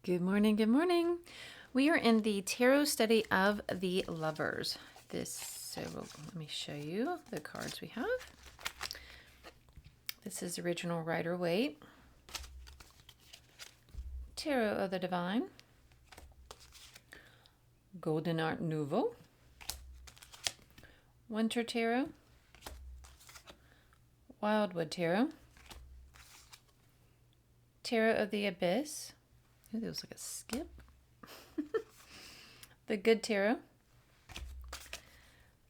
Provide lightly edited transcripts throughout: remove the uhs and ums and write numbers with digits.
Good morning, good morning. We are in the tarot study of the lovers. Let me show you the cards we have. This is original Rider-Waite, Tarot of the Divine, Golden Art Nouveau, Winter Tarot, Wildwood Tarot, Tarot of the Abyss. Ooh, there was like a skip. The Good Tarot,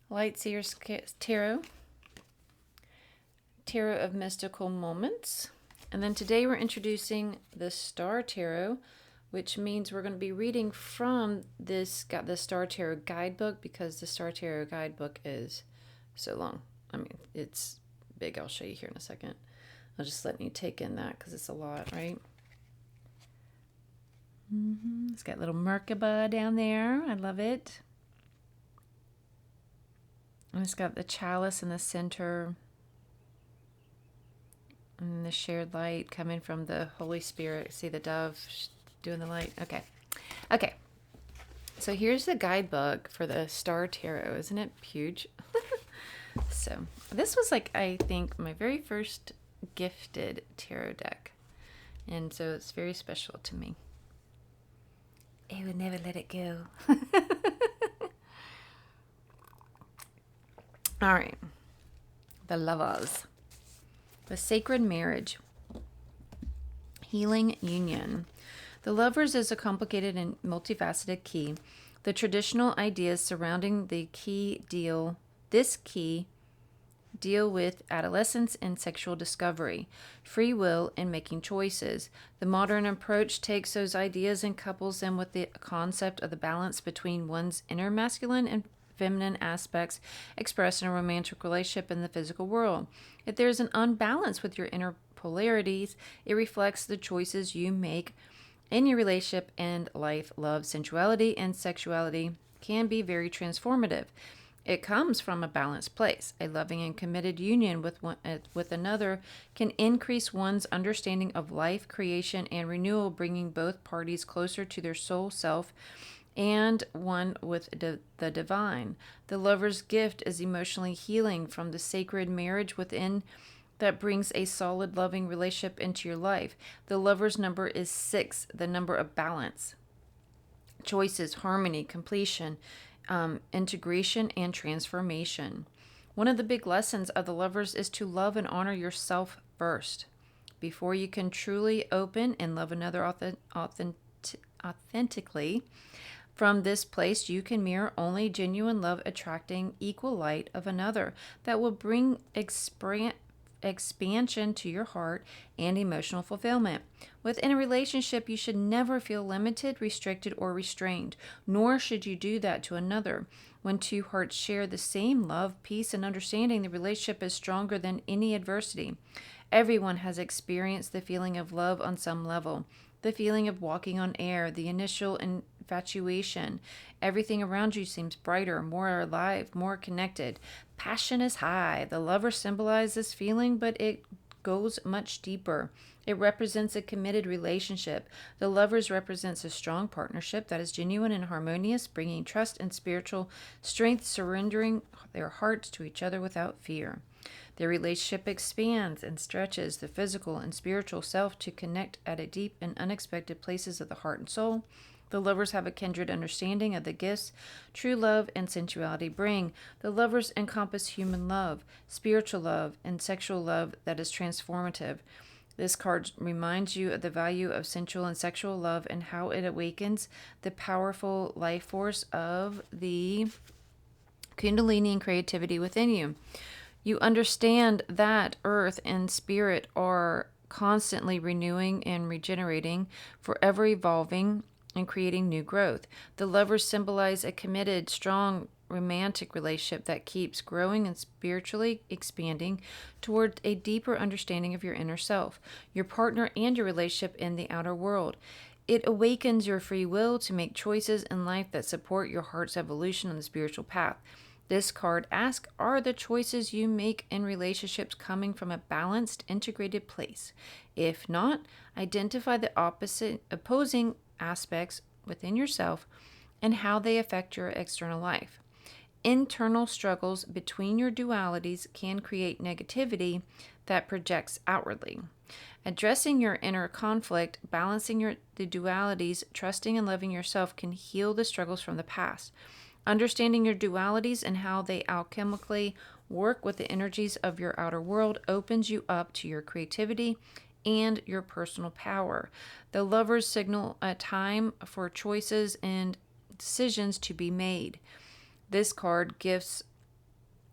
Lightseer's Tarot, Tarot of Mystical Moments. And then today we're introducing the Star Tarot, which means we're going to be reading from the Star Tarot guidebook because the Star Tarot guidebook is so long. I mean, it's big. I'll show you here in a second. I'll just let you take in that because it's a lot, right? It's got little Merkaba down there. I love it. And it's got the chalice in the center. And the shared light coming from the Holy Spirit. See the dove doing the light? Okay. So here's the guidebook for the Star Tarot. Isn't it huge? So this was I think, my very first gifted tarot deck. And so it's very special to me. I would never let it go. All right. The Lovers. The Sacred Marriage. Healing Union. The Lovers is a complicated and multifaceted key. The traditional ideas surrounding this key deal with adolescence and sexual discovery, free will, and making choices. The modern approach takes those ideas and couples them with the concept of the balance between one's inner masculine and feminine aspects expressed in a romantic relationship in the physical world. If there is an unbalance with your inner polarities, it reflects the choices you make in your relationship and life. Love, sensuality, and sexuality can be very transformative. It comes from a balanced place. A loving and committed union with another can increase one's understanding of life, creation, and renewal, bringing both parties closer to their soul self and one with the divine. The lover's gift is emotionally healing from the sacred marriage within that brings a solid, loving relationship into your life. The lover's number is 6, the number of balance, choices, harmony, completion, integration, and transformation. One of the big lessons of the lovers is to love and honor yourself first. Before you can truly open and love another authentically, from this place you can mirror only genuine love, attracting equal light of another that will bring expansion to your heart and emotional fulfillment. Within a relationship, you should never feel limited, restricted, or restrained, nor should you do that to another. When two hearts share the same love, peace, and understanding, the relationship is stronger than any adversity. Everyone has experienced the feeling of love on some level. The feeling of walking on air, the initial infatuation. Everything around you seems brighter, more alive, more connected. Passion is high. The lover symbolizes this feeling, but it goes much deeper. It represents a committed relationship. The lovers represents a strong partnership that is genuine and harmonious, bringing trust and spiritual strength, surrendering their hearts to each other without fear. Their relationship expands and stretches the physical and spiritual self to connect at a deep and unexpected places of the heart and soul. The lovers have a kindred understanding of the gifts true love and sensuality bring. The lovers encompass human love, spiritual love, and sexual love that is transformative. This card reminds you of the value of sensual and sexual love and how it awakens the powerful life force of the Kundalini and creativity within you. You understand that earth and spirit are constantly renewing and regenerating, forever evolving and creating new growth. The lovers symbolize a committed, strong, romantic relationship that keeps growing and spiritually expanding toward a deeper understanding of your inner self, your partner, and your relationship in the outer world. It awakens your free will to make choices in life that support your heart's evolution on the spiritual path. This card asks, are the choices you make in relationships coming from a balanced, integrated place? If not, identify the opposing aspects within yourself and how they affect your external life. Internal struggles between your dualities can create negativity that projects outwardly. Addressing your inner conflict, balancing the dualities, trusting and loving yourself can heal the struggles from the past. Understanding your dualities and how they alchemically work with the energies of your outer world opens you up to your creativity and your personal power. The lovers signal a time for choices and decisions to be made. This card gifts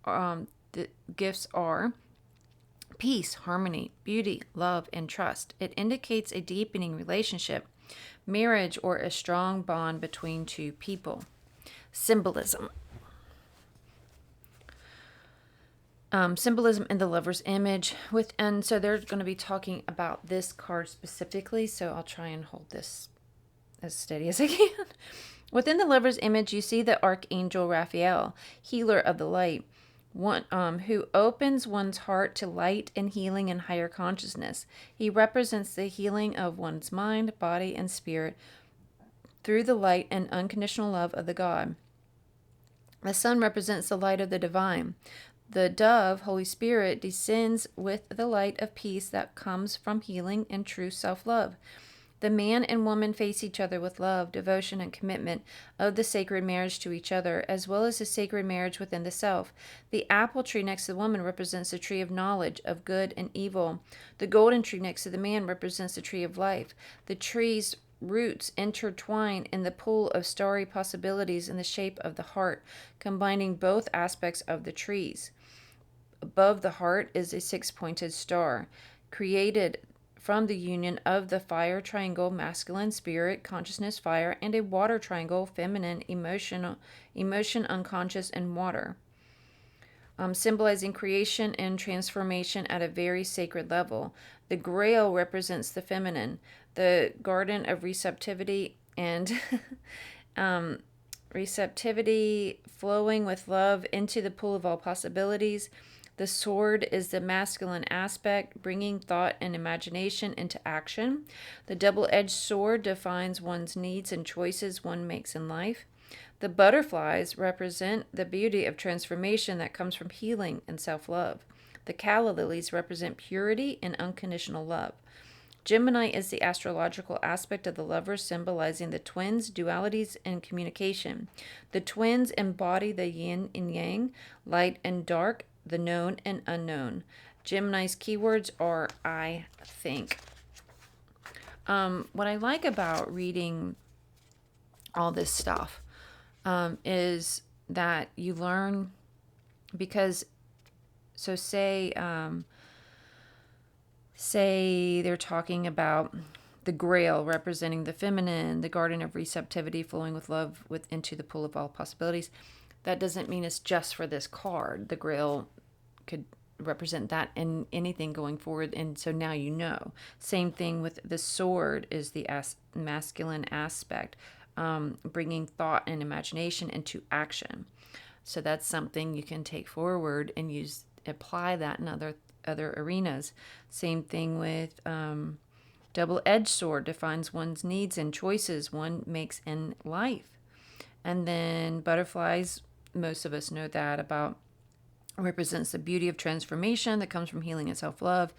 the gifts are peace, harmony, beauty, love, and trust. It indicates a deepening relationship, marriage, or a strong bond between two people. Symbolism. Symbolism in the lover's image. And so they're going to be talking about this card specifically, so I'll try and hold this as steady as I can. Within the lover's image, you see the Archangel Raphael, healer of the light, who opens one's heart to light and healing and higher consciousness. He represents the healing of one's mind, body, and spirit through the light and unconditional love of the God. The sun represents the light of the divine. The dove, Holy Spirit, descends with the light of peace that comes from healing and true self-love. The man and woman face each other with love, devotion, and commitment of the sacred marriage to each other, as well as the sacred marriage within the self. The apple tree next to the woman represents the tree of knowledge of good and evil. The golden tree next to the man represents the tree of life. The tree's roots intertwine in the pool of starry possibilities in the shape of the heart, combining both aspects of the trees. Above the heart is a six-pointed star, created from the union of the fire triangle, masculine, spirit, consciousness, fire, and a water triangle, feminine, emotion, unconscious, and water, symbolizing creation and transformation at a very sacred level. The grail represents the feminine, the garden of receptivity and receptivity, flowing with love into the pool of all possibilities. The sword is the masculine aspect, bringing thought and imagination into action. The double-edged sword defines one's needs and choices one makes in life. The butterflies represent the beauty of transformation that comes from healing and self-love. The calla lilies represent purity and unconditional love. Gemini is the astrological aspect of the lovers, symbolizing the twins, dualities, and communication. The twins embody the yin and yang, light and dark, the known and unknown. Gemini's keywords are I think. What I like about reading all this stuff is that you learn, because so say they're talking about the grail representing the feminine, the garden of receptivity flowing with love into the pool of all possibilities. That doesn't mean it's just for this card. The grail could represent that in anything going forward, and so now you know. Same thing with the sword is the masculine aspect, bringing thought and imagination into action. So that's something you can take forward and apply that in other arenas. Same thing with double-edged sword, defines one's needs and choices one makes in life. And then butterflies, most of us know that about, represents the beauty of transformation that comes from healing and self-love.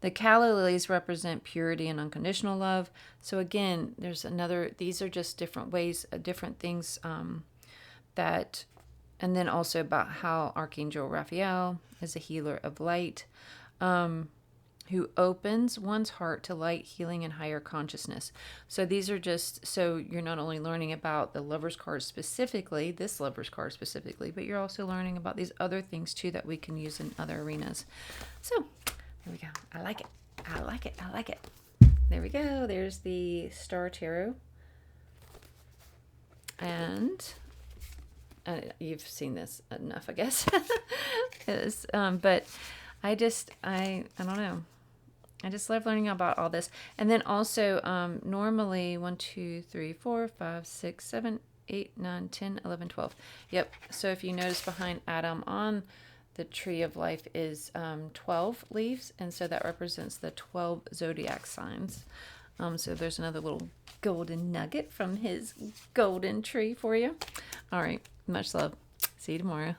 The calla lilies represent purity and unconditional love. So again, these are just different ways, different things and then also about how Archangel Raphael is a healer of light, who opens one's heart to light, healing, and higher consciousness. So these are just, so you're not only learning about the lover's card specifically, this lover's card specifically, but you're also learning about these other things too that we can use in other arenas. So there we go. I like it. There we go. There's the Star Tarot. And you've seen this enough, I guess. But I don't know. I just love learning about all this. And then also, normally 1, 2, 3, 4, 5, 6, 7, 8, 9, 10, 11, 12. Yep. So if you notice behind Adam on the tree of life is 12 leaves. And so that represents the 12 zodiac signs. So there's another little golden nugget from his golden tree for you. All right. Much love. See you tomorrow.